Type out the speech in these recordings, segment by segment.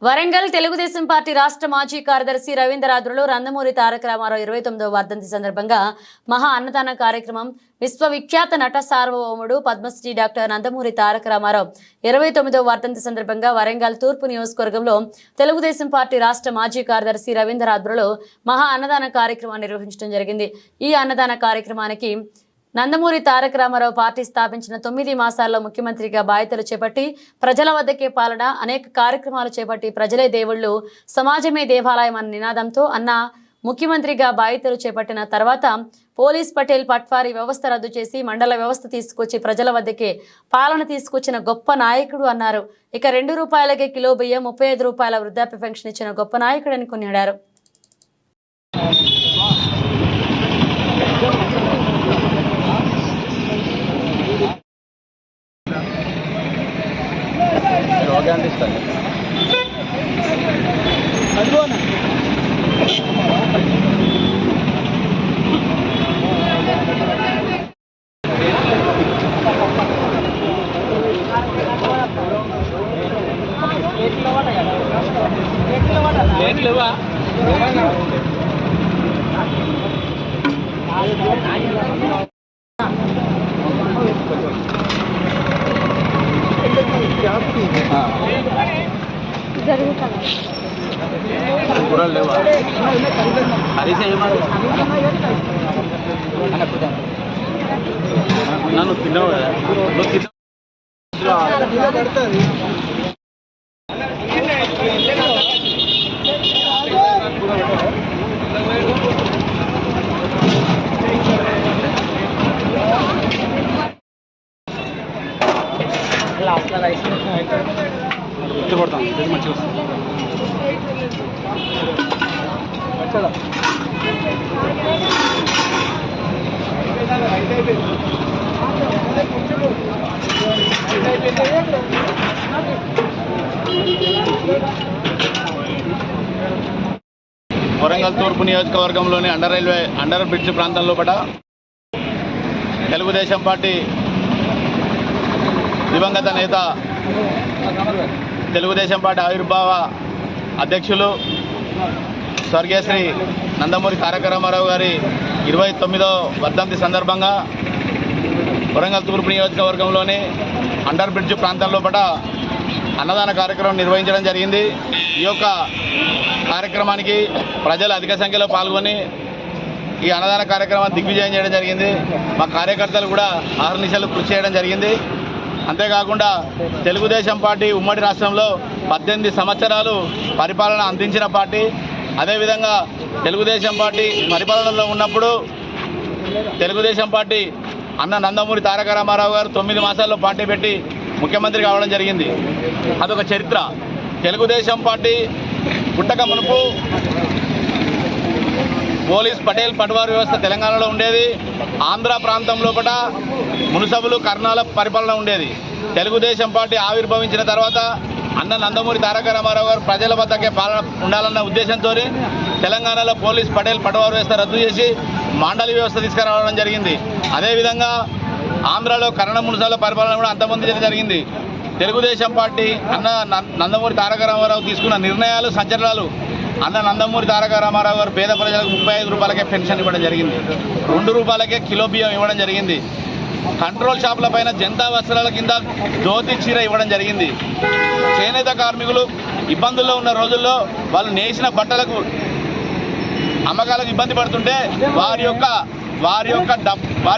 Warangal Telugu Desam party రాష్ట్ర మాజీ కార్యదర్శి రవీంద్ర ఆధ్వర్యంలో నందమూరి తారక రామారావు 29వ వర్ధంతి సందర్భంగా మహా అన్నదాన కార్యక్రమం విశ్వవిఖ్యాత నట సార్వభౌముడు పద్మశ్రీ డాక్టర్ నందమూరి తారక రామారావు 29వ వర్ధంతి సందర్భంగా వరంగల్ తూర్పు నియోజకవర్గంలో తెలుగుదేశం పార్టీ రాష్ట్ర మాజీ కార్యదర్శి రవీంద్ర ఆధ్వర్యంలో మహా అన్నదాన కార్యక్రమాన్ని నిర్వహించడం జరిగింది। ఈ అన్నదాన కార్యక్రమానికి నందమూరి తారక రామారావు పార్టీ స్థాపించిన 9 మాసాల్లో ముఖ్యమంత్రిగా బాధ్యతలు చేపట్టి ప్రజల వద్దకే పాలన అనేక కార్యక్రమాలు చేపట్టి ప్రజలే దేవుళ్ళు సమాజమే దేవాలయం అన్న నినాదంతో అన్న ముఖ్యమంత్రిగా బాధ్యతలు చేపట్టిన తర్వాత పోలీస్ పటేల్ పట్వారీ వ్యవస్థ రద్దు చేసి మండల వ్యవస్థ తీసుకొచ్చి ప్రజల వద్దకే పాలన తీసుకొచ్చిన గొప్ప నాయకుడు అన్నారు। ఇక ₹2 కిలో బియ్యం 35 రూపాయల వృద్ధాప్య పెన్షన్ ఇచ్చిన గొప్ప నాయకుడని కొనియాడారు। నన్ను తిన్నావు ఇష్టపడతాం మంచిగా వరంగల్ తూర్పు నియోజకవర్గంలోని అండర్ బ్రిడ్జ్ ప్రాంతంలో పట తెలుగుదేశం పార్టీ దివంగత నేత తెలుగుదేశం పార్టీ ఆవిర్భావ అధ్యక్షులు స్వర్గీయ శ్రీ నందమూరి తారక రామారావు గారి 29వ వర్ధంతి సందర్భంగా వరంగల్ తూర్పు నియోజకవర్గంలోని అండర్ బ్రిడ్జ్ ప్రాంతంలో పట అన్నదాన కార్యక్రమం నిర్వహించడం జరిగింది। ఈ యొక్క కార్యక్రమానికి ప్రజలు అధిక సంఖ్యలో పాల్గొని ఈ అన్నదాన కార్యక్రమాన్ని దిగ్విజయం చేయడం జరిగింది। మా కార్యకర్తలు కూడా అహర్నిశలు కృషి చేయడం జరిగింది। అంతేకాకుండా తెలుగుదేశం పార్టీ ఉమ్మడి రాష్ట్రంలో 18 సంవత్సరాలు పరిపాలన అందించిన పార్టీ। అదేవిధంగా తెలుగుదేశం పార్టీ పరిపాలనలో ఉన్నప్పుడు తెలుగుదేశం పార్టీ అన్న నందమూరి తారక రామారావు గారు 9 మాసాల్లో పార్టీ పెట్టి ముఖ్యమంత్రి కావడం జరిగింది। అదొక చరిత్ర। తెలుగుదేశం పార్టీ పుట్టక మునుపు పోలీస్ పటేల్ పట్వారీ వ్యవస్థ తెలంగాణలో ఉండేది। ఆంధ్ర ప్రాంతంలో కూడా మున్సబులు కర్ణాల పరిపాలన ఉండేది। తెలుగుదేశం పార్టీ ఆవిర్భవించిన తర్వాత అన్న నందమూరి తారక రామారావు గారు ప్రజల వద్దకే పాలన ఉండాలన్న ఉద్దేశంతో తెలంగాణలో పోలీస్ పటేల్ పట్వారీ వ్యవస్థ రద్దు చేసి మండలి వ్యవస్థ తీసుకురావడం జరిగింది। అదేవిధంగా ఆంధ్రాలో కర్ణ మున్సాల పరిపాలన కూడా అంతమంది జరిగింది। తెలుగుదేశం పార్టీ అన్న నందమూరి తారక రామారావు తీసుకున్న నిర్ణయాలు సంచలనాలు అన్న నందమూరి తారక రామారావు గారు పేద ప్రజలకు 35 రూపాయలకే పెన్షన్ ఇవ్వడం జరిగింది। ₹2 కిలో బియ్యం ఇవ్వడం జరిగింది। కంట్రోల్ షాపుల పైన జనతా వస్త్రాల కింద జ్యోతి చీర ఇవ్వడం జరిగింది। చేనేత కార్మికులు ఇబ్బందుల్లో ఉన్న రోజుల్లో వాళ్ళు నేసిన బట్టలకు అమ్మకాలకు ఇబ్బంది పడుతుంటే వారి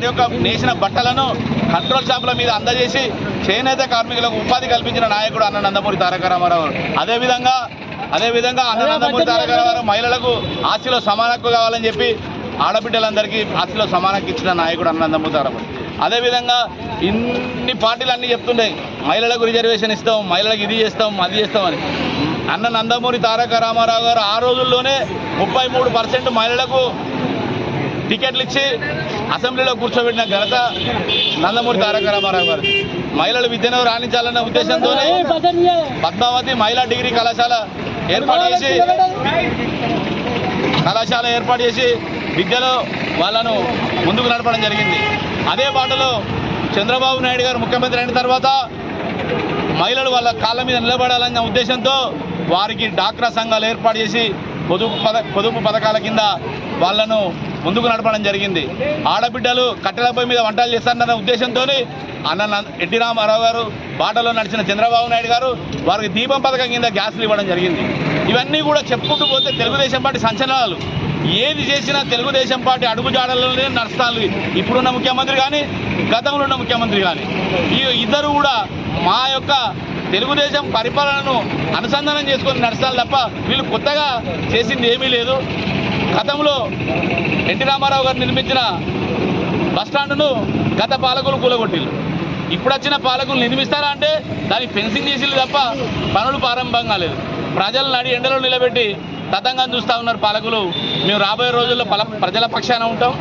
యొక్క నేసిన బట్టలను కంట్రోల్ షాపుల మీద అందజేసి చేనేత కార్మికులకు ఉపాధి కల్పించిన నాయకుడు అన్న నందమూరి తారక రామారావు। అదేవిధంగా అన్న నందమూరి తారక రామారావు మహిళలకు ఆస్తిలో సమాన హక్కు కావాలని చెప్పి ఆడబిడ్డలందరికీ ఆస్తిలో సమాన హక్కు ఇచ్చిన నాయకుడు అన్న నందమూరి తారక రామారావు। అదేవిధంగా ఇన్ని పార్టీలు అన్నీ చెప్తుంటాయి మహిళలకు రిజర్వేషన్ ఇస్తాం, మహిళలకు ఇది చేస్తాం, అది చేస్తామని। అన్న నందమూరి తారక రామారావు గారు ఆ రోజుల్లోనే 33% మహిళలకు టికెట్లు ఇచ్చి అసెంబ్లీలో కూర్చోబెట్టిన ఘనత నందమూరి తారక రామారావు గారు। మహిళలు విద్యను రాణించాలన్న ఉద్దేశంతోనే పద్మావతి మహిళా డిగ్రీ కళాశాల ఏర్పాటు చేసి విద్యలో వాళ్ళను ముందుకు నడపడం జరిగింది। అదే బాటలో చంద్రబాబు నాయుడు గారు ముఖ్యమంత్రి అయిన తర్వాత మహిళలు వాళ్ళ కాళ్ళ మీద నిలబడాలన్న ఉద్దేశంతో వారికి డాక్రా సంఘాలు ఏర్పాటు చేసి పొదుపు పథకాల కింద వాళ్ళను ముందుకు నడపడం జరిగింది. ఆడబిడ్డలు కట్టెలపై మీద వంటలు చేస్తారన్న ఉద్దేశంతో అన్న ఎన్టీ రామారావు గారు బాటలో నడిచిన చంద్రబాబు నాయుడు గారు వారికి దీపం పథకం కింద గ్యాసులు ఇవ్వడం జరిగింది. ఇవన్నీ కూడా చెప్పుకుంటూ పోతే తెలుగుదేశం పార్టీ సంచలనాలు. ఏది చేసినా తెలుగుదేశం పార్టీ అడుగుజాడలలోనే నడుస్తాను. ఇప్పుడున్న ముఖ్యమంత్రి కానీ గతంలో ఉన్న ముఖ్యమంత్రి కానీ ఈ ఇద్దరు కూడా మా యొక్క తెలుగుదేశం పరిపాలనను అనుసంధానం చేసుకొని నడుస్తారు తప్ప వీళ్ళు కొత్తగా చేసింది ఏమీ లేదు. గతంలో ఎన్టీ రామారావు గారు నిర్మించిన బస్టాండును గత పాలకులు కూలగొట్టిళ్ళు. ఇప్పుడు వచ్చిన పాలకులు నిర్మిస్తారా అంటే దానికి ఫెన్సింగ్ చేసిళ్ళు తప్ప పనులు ప్రారంభం కాలేదు. ప్రజలను నడి ఎండలో నిలబెట్టి తతంగా చూస్తూ ఉన్నారు పాలకులు. మేము రాబోయే రోజుల్లో ప్రజల పక్షాన ఉంటాం,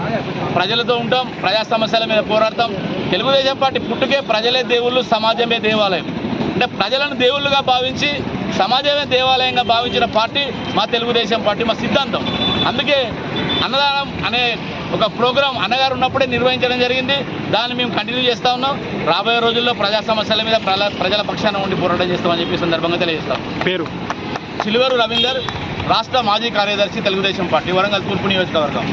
ప్రజలతో ఉంటాం, ప్రజా సమస్యల మీద పోరాడతాం. తెలుగుదేశం పార్టీ పుట్టుకే ప్రజలే దేవుళ్ళు, సమాజమే దేవాలయం. అంటే ప్రజలను దేవుళ్ళుగా భావించి సమాజమే దేవాలయంగా భావించిన పార్టీ మా తెలుగుదేశం పార్టీ, మా సిద్ధాంతం. అందుకే అన్నదానం అనే ఒక ప్రోగ్రాం అన్నగారు ఉన్నప్పుడే నిర్వహించడం జరిగింది. దాన్ని మేము కంటిన్యూ చేస్తూ ఉన్నాం. రాబోయే రోజుల్లో ప్రజా సమస్యల మీద ప్రజల పక్షాన ఉండి పోరాటం చేస్తామని చెప్పి సందర్భంగా తెలియజేస్తాం. పేరు చిలువరు రవీందర్, రాష్ట్ర మాజీ కార్యదర్శి, తెలుగుదేశం పార్టీ, వరంగల్ తూర్పు నియోజకవర్గం.